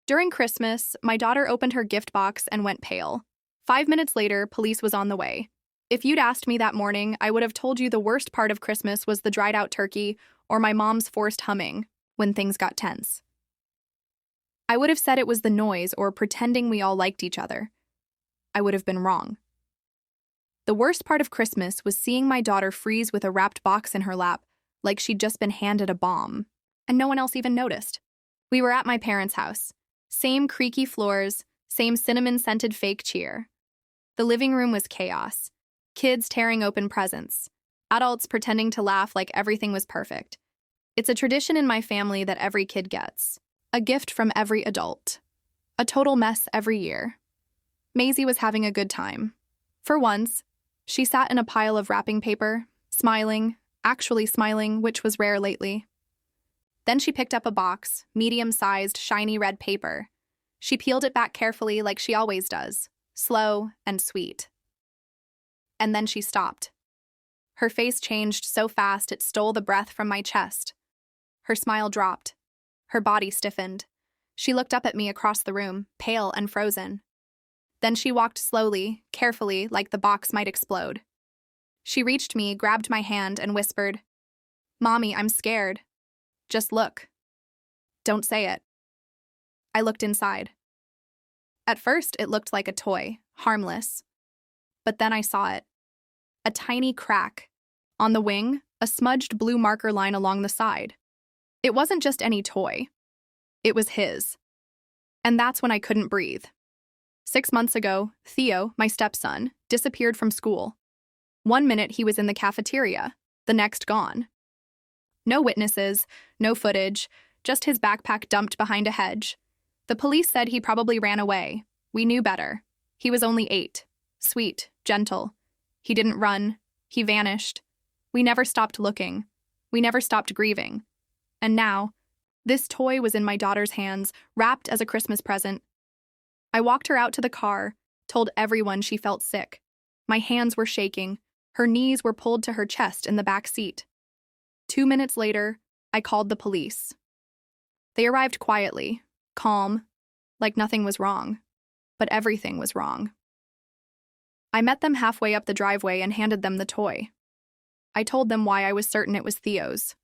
During Christmas, my daughter opened her gift box and went pale. 5 minutes later, police was on the way. If you'd asked me that morning, I would have told you the worst part of Christmas was the dried out turkey or my mom's forced humming when things got tense. I would have said it was the noise or pretending we all liked each other. I would have been wrong. The worst part of Christmas was seeing my daughter freeze with a wrapped box in her lap, like she'd just been handed a bomb, and no one else even noticed. We were at my parents' house. Same creaky floors, same cinnamon-scented fake cheer. The living room was chaos. Kids tearing open presents. Adults pretending to laugh like everything was perfect. It's a tradition in my family that every kid gets. A gift from every adult. A total mess every year. Maisie was having a good time. For once, she sat in a pile of wrapping paper, smiling, actually smiling, which was rare lately. Then she picked up a box, medium-sized, shiny red paper. She peeled it back carefully like she always does, slow and sweet. And then she stopped. Her face changed so fast it stole the breath from my chest. Her smile dropped. Her body stiffened. She looked up at me across the room, pale and frozen. Then she walked slowly, carefully, like the box might explode. She reached me, grabbed my hand, and whispered, "Mommy, I'm scared. Just look. Don't say it." I looked inside. At first, it looked like a toy, harmless. But then I saw it. A tiny crack. On the wing, a smudged blue marker line along the side. It wasn't just any toy. It was his. And that's when I couldn't breathe. 6 months ago, Theo, my stepson, disappeared from school. 1 minute he was in the cafeteria, the next gone. No witnesses, no footage, just his backpack dumped behind a hedge. The police said he probably ran away. We knew better. He was only 8. Sweet, gentle. He didn't run. He vanished. We never stopped looking. We never stopped grieving. And now, this toy was in my daughter's hands, wrapped as a Christmas present. I walked her out to the car, told everyone she felt sick. My hands were shaking. Her knees were pulled to her chest in the back seat. 2 minutes later, I called the police. They arrived quietly, calm, like nothing was wrong. But everything was wrong. I met them halfway up the driveway and handed them the toy. I told them why I was certain it was Theo's.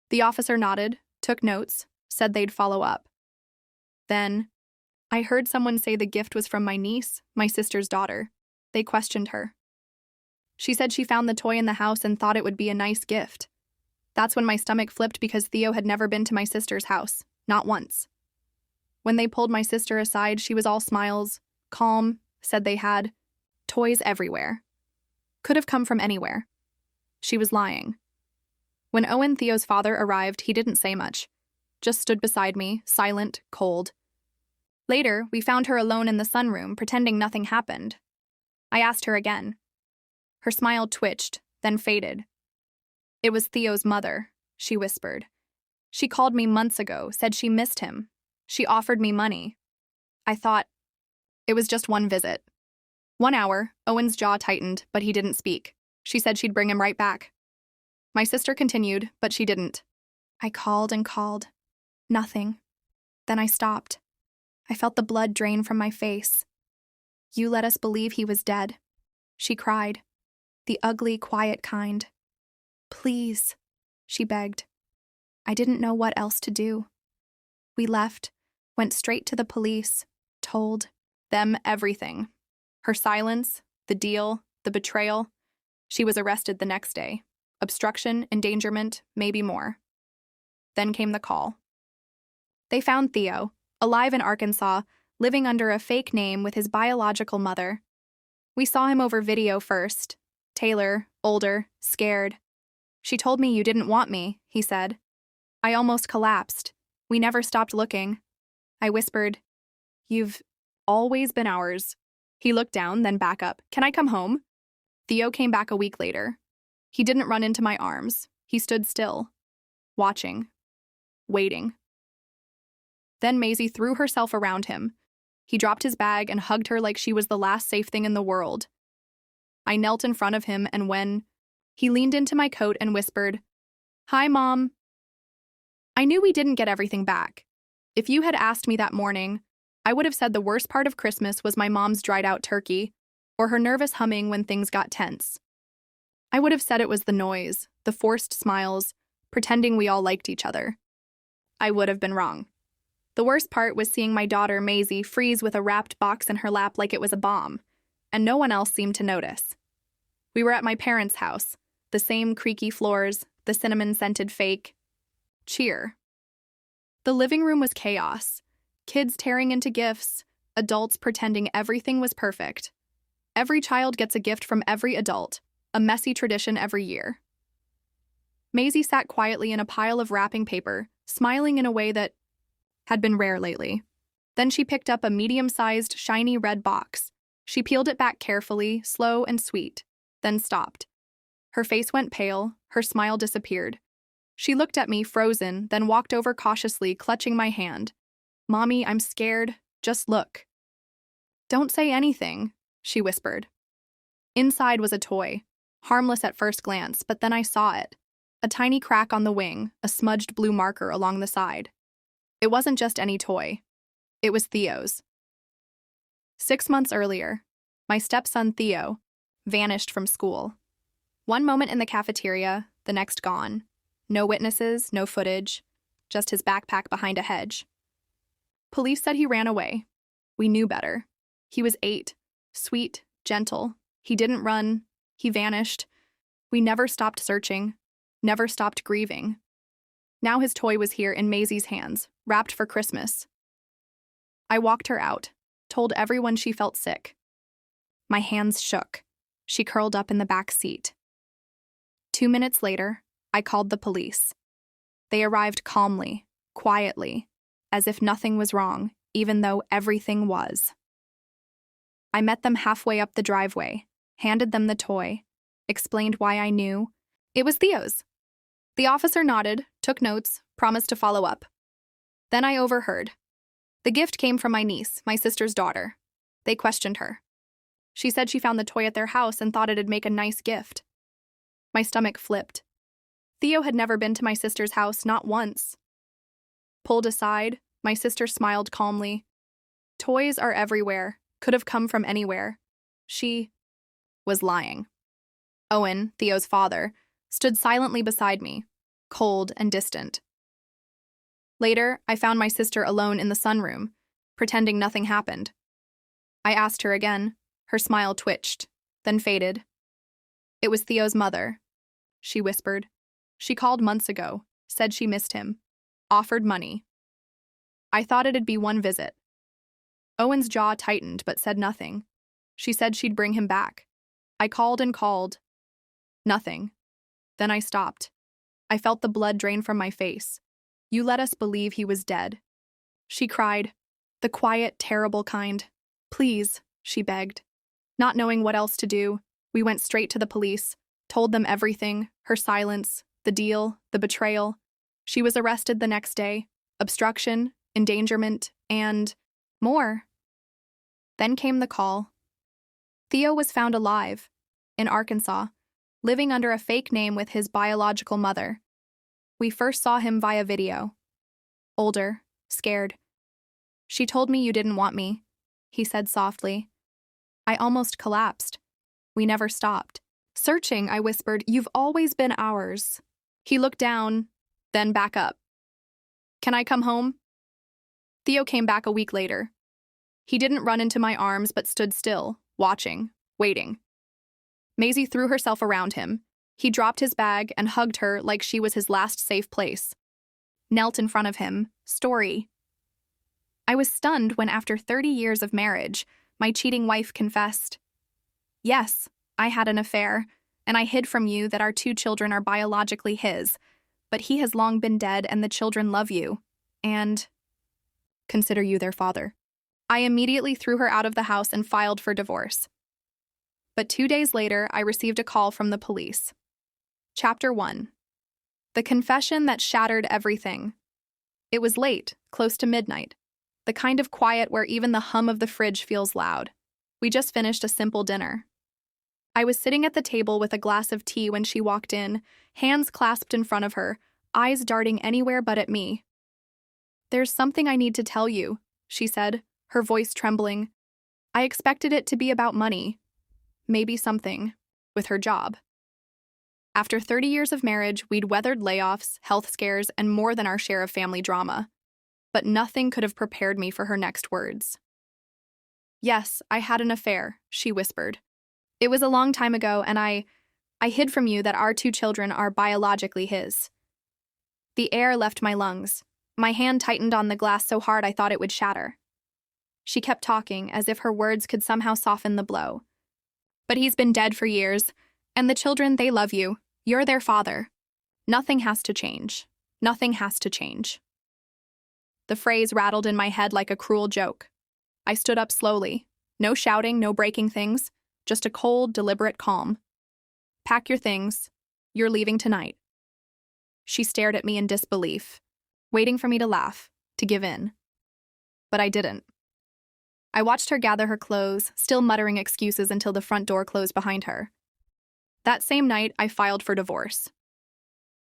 The officer nodded, took notes, said they'd follow up. Then, I heard someone say the gift was from my niece, my sister's daughter. They questioned her. She said she found the toy in the house and thought it would be a nice gift. That's when my stomach flipped because Theo had never been to my sister's house, not once. When they pulled my sister aside, she was all smiles, calm, said they had toys everywhere. Could have come from anywhere. She was lying. When Owen, Theo's father, arrived, he didn't say much. Just stood beside me, silent, cold. Later, we found her alone in the sunroom, pretending nothing happened. I asked her again. Her smile twitched, then faded. "It was Theo's mother," she whispered. "She called me months ago, said she missed him. She offered me money." I thought, it was just one visit. 1 hour, Owen's jaw tightened, but he didn't speak. She said she'd bring him right back. My sister continued, but she didn't. I called and called. Nothing. Then I stopped. I felt the blood drain from my face. "You let us believe he was dead," she cried. The ugly, quiet kind. "Please," she begged. I didn't know what else to do. We left, went straight to the police, told them everything. Her silence, the deal, the betrayal. She was arrested the next day. Obstruction, endangerment, maybe more. Then came the call. They found Theo, alive in Arkansas, living under a fake name with his biological mother. We saw him over video first. Taylor, older, scared. "She told me you didn't want me," he said. I almost collapsed. We never stopped looking. I whispered, "You've always been ours." He looked down, then back up. "Can I come home?" Theo came back a week later. He didn't run into my arms. He stood still, watching, waiting. Then Maisie threw herself around him. He dropped his bag and hugged her like she was the last safe thing in the world. I knelt in front of him, and when he leaned into my coat and whispered, "Hi, Mom." I knew we didn't get everything back. If you had asked me that morning, I would have said the worst part of Christmas was my mom's dried out turkey, or her nervous humming when things got tense. I would have said it was the noise, the forced smiles, pretending we all liked each other. I would have been wrong. The worst part was seeing my daughter, Maisie, freeze with a wrapped box in her lap like it was a bomb, and no one else seemed to notice. We were at my parents' house, the same creaky floors, the cinnamon-scented fake. Cheer. The living room was chaos. Kids tearing into gifts, adults pretending everything was perfect. Every child gets a gift from every adult, a messy tradition every year. Maisie sat quietly in a pile of wrapping paper, smiling in a way that had been rare lately. Then she picked up a medium-sized, shiny red box. She peeled it back carefully, slow and sweet, then stopped. Her face went pale, her smile disappeared. She looked at me, frozen, then walked over cautiously, clutching my hand. "Mommy, I'm scared. Just look." "Don't say anything," she whispered. Inside was a toy, harmless at first glance, but then I saw it. A tiny crack on the wing, a smudged blue marker along the side. It wasn't just any toy. It was Theo's. 6 months earlier, my stepson Theo vanished from school. One moment in the cafeteria, the next gone. No witnesses, no footage, just his backpack behind a hedge. Police said he ran away. We knew better. He was 8, sweet, gentle. He didn't run. He vanished. We never stopped searching, never stopped grieving. Now his toy was here in Maisie's hands, wrapped for Christmas. I walked her out, told everyone she felt sick. My hands shook. She curled up in the back seat. 2 minutes later, I called the police. They arrived calmly, quietly, as if nothing was wrong, even though everything was. I met them halfway up the driveway, handed them the toy, explained why I knew. It was Theo's. The officer nodded, took notes, promised to follow up. Then I overheard. The gift came from my niece, my sister's daughter. They questioned her. She said she found the toy at their house and thought it'd make a nice gift. My stomach flipped. Theo had never been to my sister's house, not once. Pulled aside, my sister smiled calmly. Toys are everywhere, could have come from anywhere. She was lying. Owen, Theo's father, stood silently beside me, cold and distant. Later, I found my sister alone in the sunroom, pretending nothing happened. I asked her again. Her smile twitched, then faded. It was Theo's mother, she whispered. She called months ago, said she missed him, offered money. I thought it'd be one visit. Owen's jaw tightened but said nothing. She said she'd bring him back. I called and called. Nothing. Then I stopped. I felt the blood drain from my face. You let us believe he was dead. She cried. The quiet, terrible kind. Please, she begged. Not knowing what else to do, we went straight to the police, told them everything, her silence, the deal, the betrayal. She was arrested the next day. Obstruction, endangerment, and more. Then came the call. Theo was found alive, in Arkansas, living under a fake name with his biological mother. We first saw him via video. Older, scared. She told me you didn't want me, he said softly. I almost collapsed. We never stopped. Searching, I whispered, you've always been ours. He looked down, then back up. Can I come home? Theo came back a week later. He didn't run into my arms but stood still, watching, waiting. Maisie threw herself around him. He dropped his bag and hugged her like she was his last safe place. Knelt in front of him, story. I was stunned when after 30 years of marriage, my cheating wife confessed. Yes, I had an affair, and I hid from you that our 2 children are biologically his, but he has long been dead and the children love you, and consider you their father. I immediately threw her out of the house and filed for divorce. But 2 days later, I received a call from the police. Chapter 1. The confession that shattered everything. It was late, close to midnight. The kind of quiet where even the hum of the fridge feels loud. We just finished a simple dinner. I was sitting at the table with a glass of tea when she walked in, hands clasped in front of her, eyes darting anywhere but at me. "There's something I need to tell you," she said, her voice trembling. I expected it to be about money. Maybe something with her job. After 30 years of marriage, we'd weathered layoffs, health scares, and more than our share of family drama. But nothing could have prepared me for her next words. "Yes, I had an affair," she whispered. "It was a long time ago, and I hid from you that our 2 children are biologically his." The air left my lungs. My hand tightened on the glass so hard I thought it would shatter. She kept talking, as if her words could somehow soften the blow. "But he's been dead for years, and the children, they love you. You're their father. Nothing has to change. Nothing has to change." The phrase rattled in my head like a cruel joke. I stood up slowly. No shouting, no breaking things, just a cold, deliberate calm. "Pack your things. You're leaving tonight." She stared at me in disbelief, waiting for me to laugh, to give in. But I didn't. I watched her gather her clothes, still muttering excuses until the front door closed behind her. That same night, I filed for divorce.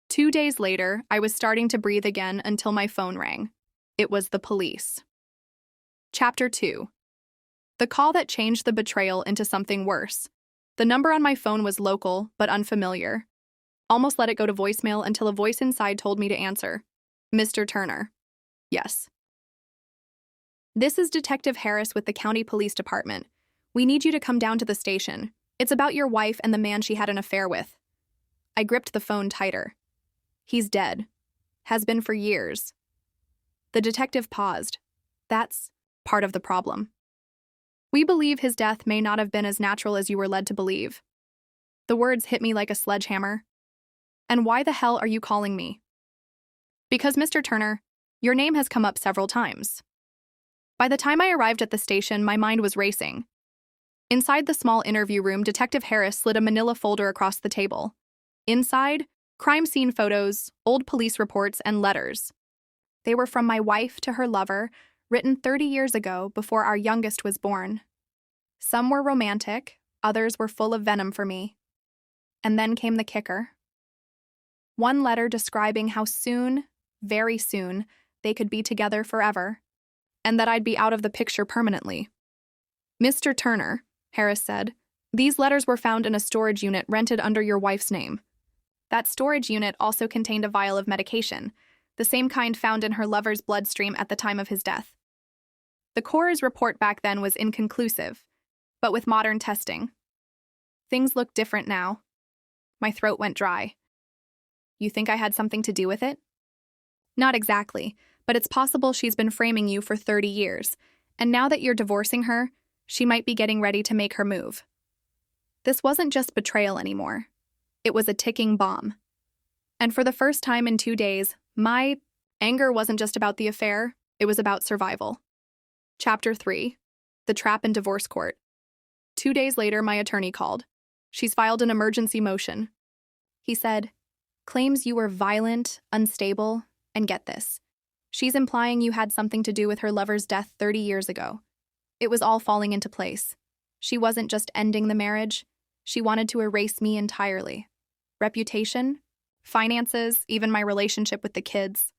2 days later, I was starting to breathe again until my phone rang. It was the police. Chapter 2. The call that changed the betrayal into something worse. The number on my phone was local, but unfamiliar. Almost let it go to voicemail until a voice inside told me to answer. "Mr. Turner." "Yes." "This is Detective Harris with the County Police Department. We need you to come down to the station. It's about your wife and the man she had an affair with." I gripped the phone tighter. "He's dead. Has been for years." The detective paused. "That's part of the problem. We believe his death may not have been as natural as you were led to believe." The words hit me like a sledgehammer. "And why the hell are you calling me?" "Because, Mr. Turner, your name has come up several times." By the time I arrived at the station, my mind was racing. Inside the small interview room, Detective Harris slid a manila folder across the table. Inside, crime scene photos, old police reports, and letters. They were from my wife to her lover, written 30 years ago before our youngest was born. Some were romantic, others were full of venom for me. And then came the kicker. One letter describing how soon, very soon, they could be together forever, and that I'd be out of the picture permanently. "Mr. Turner," Harris said, "these letters were found in a storage unit rented under your wife's name. That storage unit also contained a vial of medication, the same kind found in her lover's bloodstream at the time of his death. The Corps' report back then was inconclusive, but with modern testing, things look different now." My throat went dry. "You think I had something to do with it?" "Not exactly, but it's possible she's been framing you for 30 years, and now that you're divorcing her, she might be getting ready to make her move." This wasn't just betrayal anymore. It was a ticking bomb. And for the first time in 2 days, my anger wasn't just about the affair, it was about survival. Chapter 3. The Trap in Divorce Court. 2 days later, my attorney called. "She's filed an emergency motion." He said, "Claims you were violent, unstable, and get this. She's implying you had something to do with her lover's death 30 years ago. It was all falling into place. She wasn't just ending the marriage, she wanted to erase me entirely. Reputation, finances, even my relationship with the kids.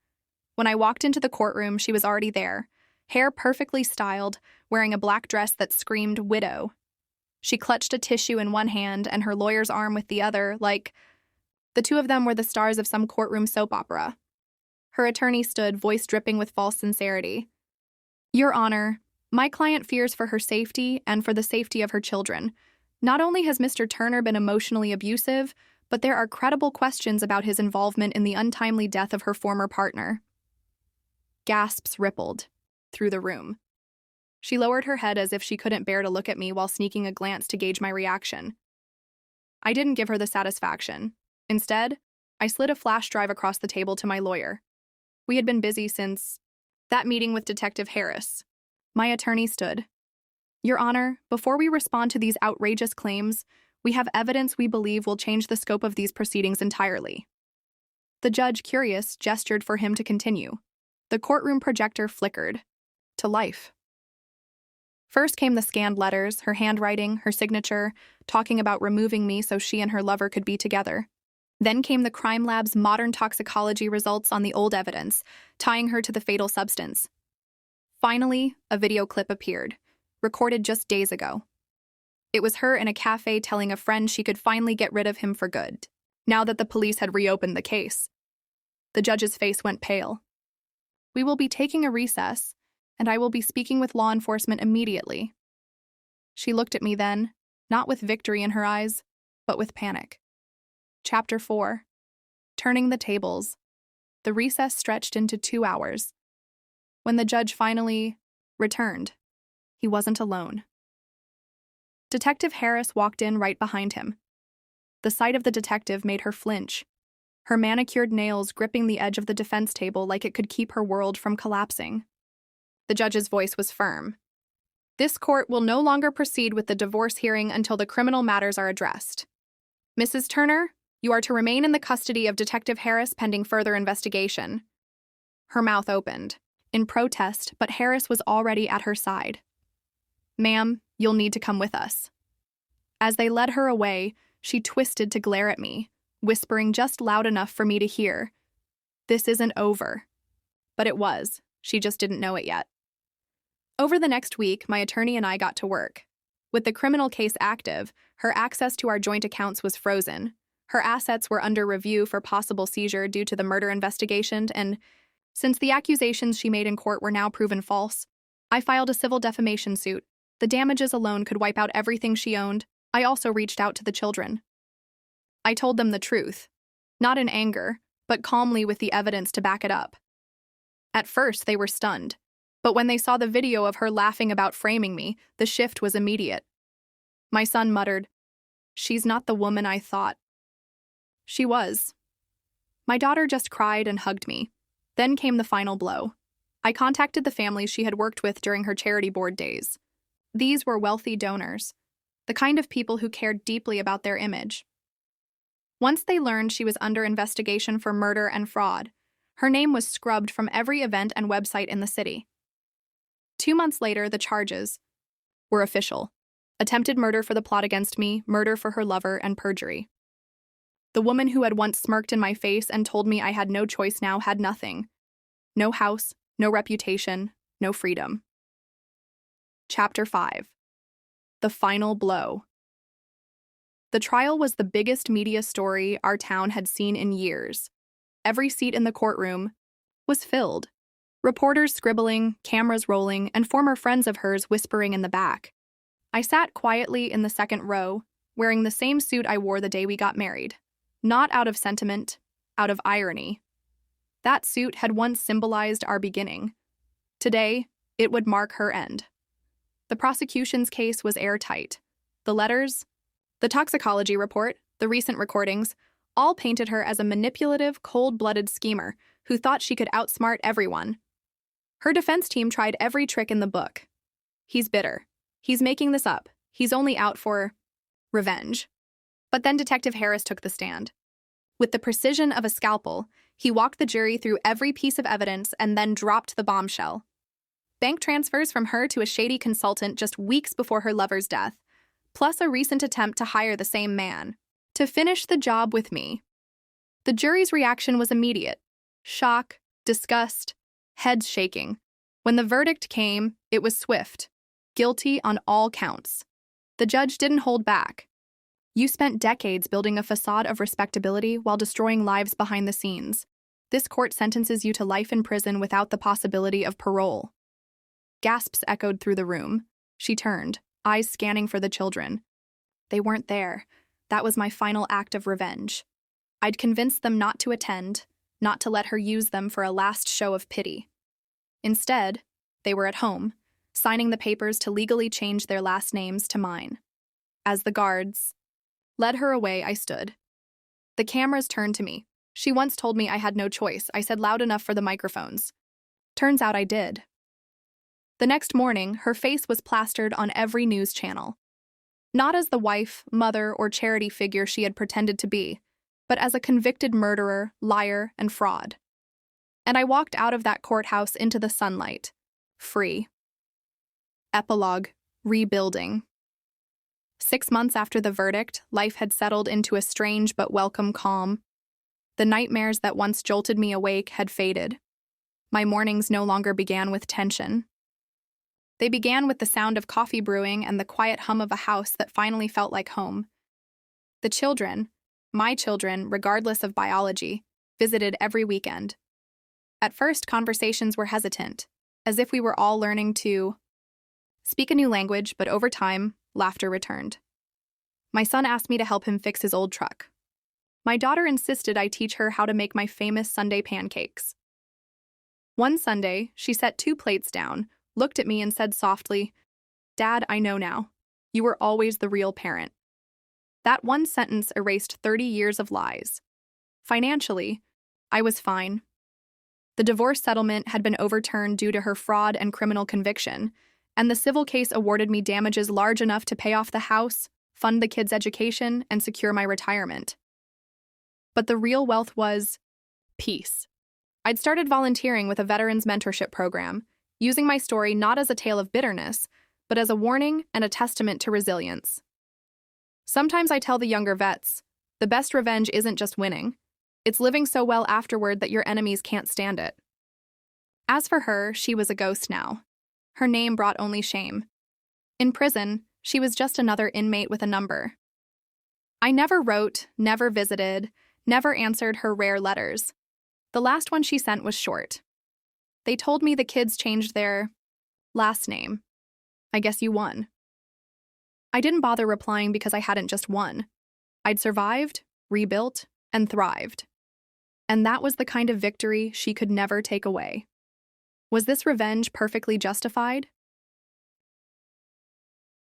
When I walked into the courtroom, she was already there, hair perfectly styled, wearing a black dress that screamed widow. She clutched a tissue in one hand and her lawyer's arm with the other, like the two of them were the stars of some courtroom soap opera. Her attorney stood, voice dripping with false sincerity. "Your Honor, my client fears for her safety and for the safety of her children. Not only has Mr. Turner been emotionally abusive, but there are credible questions about his involvement in the untimely death of her former partner." Gasps rippled through the room. She lowered her head as if she couldn't bear to look at me while sneaking a glance to gauge my reaction. I didn't give her the satisfaction. Instead, I slid a flash drive across the table to my lawyer. We had been busy since that meeting with Detective Harris. My attorney stood. "Your Honor, before we respond to these outrageous claims, we have evidence we believe will change the scope of these proceedings entirely." The judge, curious, gestured for him to continue. The courtroom projector flickered to life. First came the scanned letters, her handwriting, her signature, talking about removing me so she and her lover could be together. Then came the crime lab's modern toxicology results on the old evidence, tying her to the fatal substance. Finally, a video clip appeared, recorded just days ago. It was her in a cafe telling a friend she could finally get rid of him for good, now that the police had reopened the case. The judge's face went pale. "We will be taking a recess, and I will be speaking with law enforcement immediately." She looked at me then, not with victory in her eyes, but with panic. Chapter 4. Turning the tables. The recess stretched into 2 hours. When the judge finally returned, he wasn't alone. Detective Harris walked in right behind him. The sight of the detective made her flinch, her manicured nails gripping the edge of the defense table like it could keep her world from collapsing. The judge's voice was firm. "This court will no longer proceed with the divorce hearing until the criminal matters are addressed. Mrs. Turner, you are to remain in the custody of Detective Harris pending further investigation." Her mouth opened, in protest, but Harris was already at her side. "Ma'am, you'll need to come with us." As they led her away, she twisted to glare at me, whispering just loud enough for me to hear. "This isn't over." But it was. She just didn't know it yet. Over the next week, my attorney and I got to work. With the criminal case active, her access to our joint accounts was frozen. Her assets were under review for possible seizure due to the murder investigation, and since the accusations she made in court were now proven false, I filed a civil defamation suit. The damages alone could wipe out everything she owned. I also reached out to the children. I told them the truth, not in anger, but calmly with the evidence to back it up. At first, they were stunned, but when they saw the video of her laughing about framing me, the shift was immediate. My son muttered, "She's not the woman I thought." She was. My daughter just cried and hugged me. Then came the final blow. I contacted the families she had worked with during her charity board days. These were wealthy donors, the kind of people who cared deeply about their image. Once they learned she was under investigation for murder and fraud, her name was scrubbed from every event and website in the city. 2 months later, the charges were official: attempted murder for the plot against me, murder for her lover, and perjury. The woman who had once smirked in my face and told me I had no choice now had nothing. No house, no reputation, no freedom. Chapter 5. The final blow. The trial was the biggest media story our town had seen in years. Every seat in the courtroom was filled. Reporters scribbling, cameras rolling, and former friends of hers whispering in the back. I sat quietly in the second row, wearing the same suit I wore the day we got married. Not out of sentiment, out of irony. That suit had once symbolized our beginning. Today, it would mark her end. The prosecution's case was airtight. The letters, the toxicology report, the recent recordings, all painted her as a manipulative, cold-blooded schemer who thought she could outsmart everyone. Her defense team tried every trick in the book. He's bitter. He's making this up. He's only out for revenge. But then Detective Harris took the stand. With the precision of a scalpel, he walked the jury through every piece of evidence and then dropped the bombshell. Bank transfers from her to a shady consultant just weeks before her lover's death, plus a recent attempt to hire the same man to finish the job with me. The jury's reaction was immediate: shock, disgust, heads shaking. When the verdict came, it was swift: guilty on all counts. The judge didn't hold back. "You spent decades building a facade of respectability while destroying lives behind the scenes. This court sentences you to life in prison without the possibility of parole." Gasps echoed through the room. She turned, eyes scanning for the children. They weren't there. That was my final act of revenge. I'd convinced them not to attend, not to let her use them for a last show of pity. Instead, they were at home, signing the papers to legally change their last names to mine. As the guards led her away, I stood. The cameras turned to me. "She once told me I had no choice," I said loud enough for the microphones. Turns out I did. The next morning, her face was plastered on every news channel. Not as the wife, mother, or charity figure she had pretended to be, but as a convicted murderer, liar, and fraud. And I walked out of that courthouse into the sunlight, free. Epilogue: rebuilding. 6 months after the verdict, life had settled into a strange but welcome calm. The nightmares that once jolted me awake had faded. My mornings no longer began with tension. They began with the sound of coffee brewing and the quiet hum of a house that finally felt like home. The children, my children, regardless of biology, visited every weekend. At first, conversations were hesitant, as if we were all learning to speak a new language, but over time, laughter returned. My son asked me to help him fix his old truck. My daughter insisted I teach her how to make my famous Sunday pancakes. One Sunday, she set 2 plates down, looked at me and said softly, "Dad, I know now. You were always the real parent." That one sentence erased 30 years of lies. Financially, I was fine. The divorce settlement had been overturned due to her fraud and criminal conviction, and the civil case awarded me damages large enough to pay off the house, fund the kids' education, and secure my retirement. But the real wealth was peace. I'd started volunteering with a veterans mentorship program, using my story not as a tale of bitterness, but as a warning and a testament to resilience. Sometimes I tell the younger vets, the best revenge isn't just winning. It's living so well afterward that your enemies can't stand it. As for her, she was a ghost now. Her name brought only shame. In prison, she was just another inmate with a number. I never wrote, never visited, never answered her rare letters. The last one she sent was short. They told me the kids changed their last name. I guess you won. I didn't bother replying because I hadn't just won. I'd survived, rebuilt, and thrived. And that was the kind of victory she could never take away. Was this revenge perfectly justified?